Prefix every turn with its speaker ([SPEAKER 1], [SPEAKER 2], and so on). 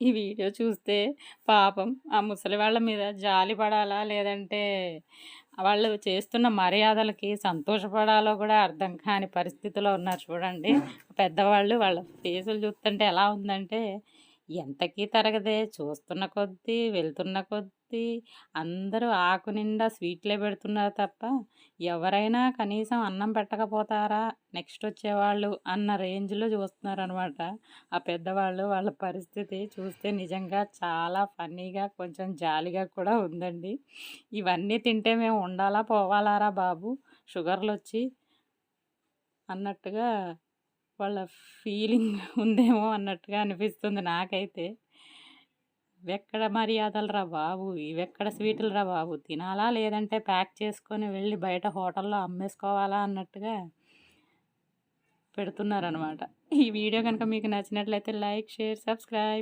[SPEAKER 1] ఈ వీడియో చూస్తే పాపం ఆ ముసలి వాళ్ళ మీద జాలి పడాలా? లేదంటే వాళ్ళు చేస్తున్న మర్యాదలకి సంతోషపడాలో గూడా అర్థం కాని పరిస్థితిలో ఉన్నారు చూడండి. పెద్దవాళ్ళు వాళ్ళ ఫేసులు చూస్తుంటే ఎలా ఉందంటే, ఎంతకీ తరగదే చూస్తున్న కొద్దీ, వెళ్తున్న కొద్దీ అందరూ ఆకు నిండా స్వీట్‌లే పెడుతున్నారు తప్ప, ఎవరైనా కనీసం అన్నం పెట్టకపోతారా నెక్స్ట్ వచ్చేవాళ్ళు అన్న రేంజ్‌లో చూస్తున్నారనమాట. ఆ పెద్దవాళ్ళు వాళ్ళ పరిస్థితి చూస్తే నిజంగా చాలా ఫన్నీగా, కొంచెం జాలిగా కూడా ఉందండి. ఇవన్నీ తింటే మేము ఉండాలా, పోవాలారా బాబు షుగర్‌లొచ్చి అన్నట్టుగా వాళ్ళ ఫీలింగ్ ఉందేమో అన్నట్టుగా అనిపిస్తుంది నాకైతే. ఇవెక్కడ మర్యాదలురా బాబు! ఇవెక్కడ స్వీటులురా బాబు! తినాలా? లేదంటే ప్యాక్ చేసుకొని వెళ్ళి బయట హోటల్‌లో అమ్మేసుకోవాలా అన్నట్టుగా పెడుతున్నారనమాట. ఈ వీడియో గనుక మీకు నచ్చినట్లయితే లైక్, షేర్, సబ్స్క్రైబ్.